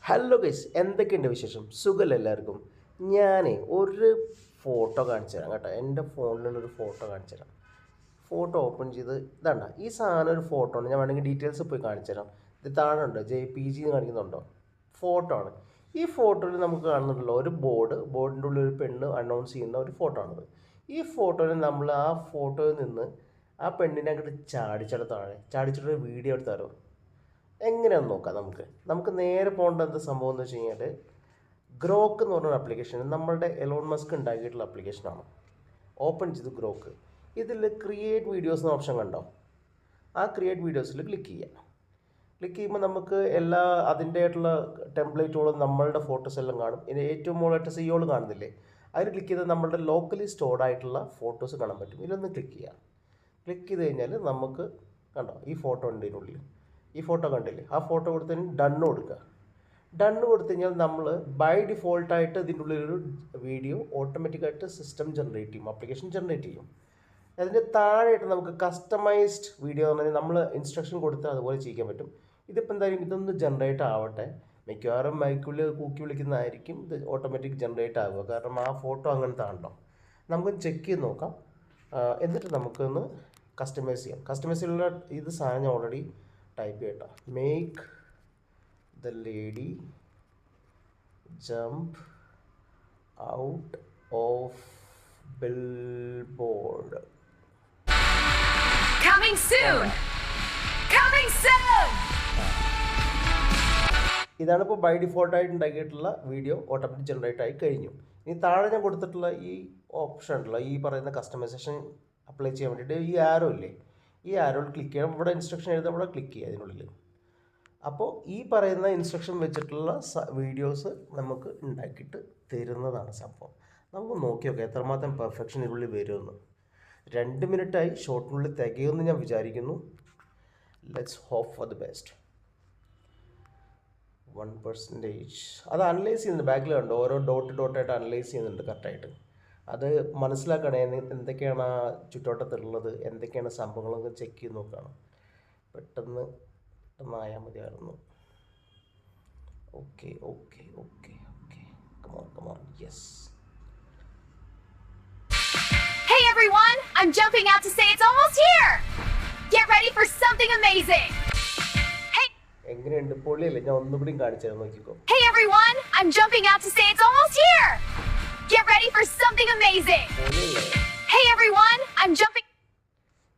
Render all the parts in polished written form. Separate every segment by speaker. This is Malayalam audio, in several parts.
Speaker 1: ഹലോ ഗൈസ്, എന്തൊക്കെയുണ്ട് വിശേഷം? സുഖമല്ല എല്ലാവർക്കും. ഞാൻ ഒരു ഫോട്ടോ കാണിച്ചു തരാം കേട്ടോ. എൻ്റെ ഫോണിലുള്ളൊരു ഫോട്ടോ കാണിച്ചു തരാം. ഫോട്ടോ ഓപ്പൺ ചെയ്ത് ഇതാണ്ട ഈ സാധനം ഒരു ഫോട്ടോ ആണ്. ഞാൻ വേണമെങ്കിൽ ഡീറ്റെയിൽസ് പോയി കാണിച്ചു തരാം. ഇത് താഴെ ഉണ്ടോ JPG എന്ന് കാണിക്കുന്നുണ്ടോ? ഫോട്ടോ ആണ്. ഈ ഫോട്ടോയിൽ നമുക്ക് കാണുന്നുണ്ടല്ലോ ഒരു ബോർഡിൻ്റെ ഉള്ളിൽ ഒരു പെണ്ണ് അനൗൺസ് ചെയ്യുന്ന ഒരു ഫോട്ടോ ആണിത്. ഈ ഫോട്ടോയിൽ നമ്മൾ ആ ഫോട്ടോയിൽ നിന്ന് ആ പെണ്ണിനെ അങ്ങോട്ട് ചാടിച്ചിട്ടൊരു വീഡിയോ എടുത്താലോ? എങ്ങനെയാണെന്ന് നോക്കാം. നമുക്ക് നേരെ പോകേണ്ട എന്ത് സംഭവം എന്ന് വെച്ച് കഴിഞ്ഞാൽ ഗ്രോക്ക് എന്ന് പറഞ്ഞൊരു ആപ്ലിക്കേഷൻ നമ്മളുടെ എലോൺ മസ്ക് ഉണ്ടാക്കിയിട്ടുള്ള ആപ്ലിക്കേഷനാണ്. ഓപ്പൺ ചെയ്ത് ഗ്രോക്ക് ഇതിൽ ക്രിയേറ്റ് വീഡിയോസ് എന്ന ഓപ്ഷൻ കണ്ടോ? ആ ക്രിയേറ്റ് വീഡിയോസിൽ ക്ലിക്ക് ചെയ്യുമ്പോൾ നമുക്ക് എല്ലാ അതിൻ്റെ ആയിട്ടുള്ള ടെംപ്ലേറ്റുകളും നമ്മളുടെ ഫോട്ടോസ് എല്ലാം കാണും. ഇനി ഏറ്റവും മുകളിലായിട്ട് സിയോൾ കാണുന്നില്ലേ, അതിൽ ക്ലിക്ക് ചെയ്താൽ നമ്മളുടെ ലോക്കലി സ്റ്റോർഡ് ആയിട്ടുള്ള ഫോട്ടോസ് കാണാൻ പറ്റും. ഇതിലൊന്ന് ക്ലിക്ക് ചെയ്ത് കഴിഞ്ഞാൽ നമുക്ക് കണ്ടോ ഈ ഫോട്ടോ ഉണ്ട് ഇതിനുള്ളിൽ. ഈ ഫോട്ടോ കണ്ടില്ലേ? ആ ഫോട്ടോ കൊടുത്തതിന് ഡണ്ണ് കൊടുത്തു കഴിഞ്ഞാൽ നമ്മൾ ബൈ ഡിഫോൾട്ടായിട്ട് ഇതിൻ്റെ ഉള്ളിലൊരു വീഡിയോ ഓട്ടോമാറ്റിക്കായിട്ട് സിസ്റ്റം ജനറേറ്റ് ചെയ്യും, ആപ്ലിക്കേഷൻ ജനറേറ്റ് ചെയ്യും. അതിൻ്റെ താഴെയായിട്ട് നമുക്ക് കസ്റ്റമൈസ്ഡ് വീഡിയോ എന്ന് പറഞ്ഞാൽ നമ്മൾ ഇൻസ്ട്രക്ഷൻ കൊടുത്താൽ അതുപോലെ ചെയ്യാൻ പറ്റും. ഇതിപ്പോൾ എന്തായാലും ഇതൊന്ന് ജനറേറ്റ് ആവട്ടെ. മിക്കവാറും മൈക്കുള്ളിൽ കൂക്കി വിളിക്കുന്നതായിരിക്കും ഇത് ഓട്ടോമാറ്റിക് ജനറേറ്റ് ആവുക, കാരണം ആ ഫോട്ടോ അങ്ങനത്തെ ആണല്ലോ. നമുക്കൊന്ന് ചെക്ക് ചെയ്ത് നോക്കാം. എന്നിട്ട് നമുക്കൊന്ന് കസ്റ്റമൈസ് ചെയ്യാനുള്ള ഇത് സാധനം ഓൾറെഡി ടൈപ്പ് ചെയ്യട്ടോ. Make the lady jump out of billboard. ഇതാണ് ഇപ്പോൾ ബൈ ഡിഫോൾട്ടായിട്ട് ഉണ്ടാക്കിയിട്ടുള്ള വീഡിയോ ഓട്ടോമാറ്റിക് ജനറേറ്റ് ആയി കഴിഞ്ഞു. ഇനി താഴെ ഞാൻ കൊടുത്തിട്ടുള്ള ഈ ഓപ്ഷൻ ഉണ്ടല്ലോ, ഈ പറയുന്ന കസ്റ്റമൈസേഷൻ അപ്ലൈ ചെയ്യാൻ വേണ്ടിയിട്ട് ഈ ആരോ ഇല്ലേ, ഈ ആരോയിൽ ക്ലിക്ക് ചെയ്യണം. ഇവിടെ ഇൻസ്ട്രക്ഷൻ എഴുതാൻ ഇവിടെ ക്ലിക്ക് ചെയ്യുക ഇതിനുള്ളിൽ. അപ്പോൾ ഈ പറയുന്ന ഇൻസ്ട്രക്ഷൻ വെച്ചിട്ടുള്ള വീഡിയോസ് നമുക്ക് ഉണ്ടാക്കിയിട്ട് തരുന്നതാണ് സംഭവം. നമുക്ക് നോക്കി നോക്കാം എത്രമാത്രം പെർഫെക്ഷൻ ഇതിനുള്ളിൽ വരുമെന്ന്. 2 മിനിറ്റായി, ഷോർട്ടിനുള്ളിൽ തികയുമെന്ന് ഞാൻ വിചാരിക്കുന്നു. Let's hope for the best. 1% അത് അനലൈസ് ചെയ്യുന്നുണ്ട്. ബാക്കിൽ കണ്ടോ ഓരോ ഡോട്ടായിട്ട് അനലൈസ് ചെയ്യുന്നുണ്ട് കറക്റ്റായിട്ട്. അത് മനസ്സിലാക്കണേ എന്തൊക്കെയാണ് ആ ചുറ്റോട്ടത്തിലുള്ളത്, എന്തൊക്കെയാണ് സംഭവങ്ങളൊക്കെ ചെക്ക് ചെയ്ത് നോക്കുകയാണ്. പെട്ടെന്ന് ആയാൽ മതിയായിരുന്നു. Okay come on yes.
Speaker 2: Hey everyone, I'm jumping out to say it's almost here. Get ready for something amazing.
Speaker 1: എങ്ങനെയുണ്ട്? പൊള്ളിയല്ലേ? ഞാൻ ഒന്നുകൂടി കാണിച്ചു തരാം, നോക്കിക്കോ.
Speaker 2: Hey everyone, I'm jumping out to say it's almost here. Get ready for something amazing. Hey everyone, I'm jumping.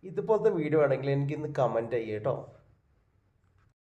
Speaker 1: ഇതുപോലത്തെ വീഡിയോ ആണെങ്കിൽ എനിക്കിന്ന് കമൻറ്റ് ചെയ്യട്ടോ.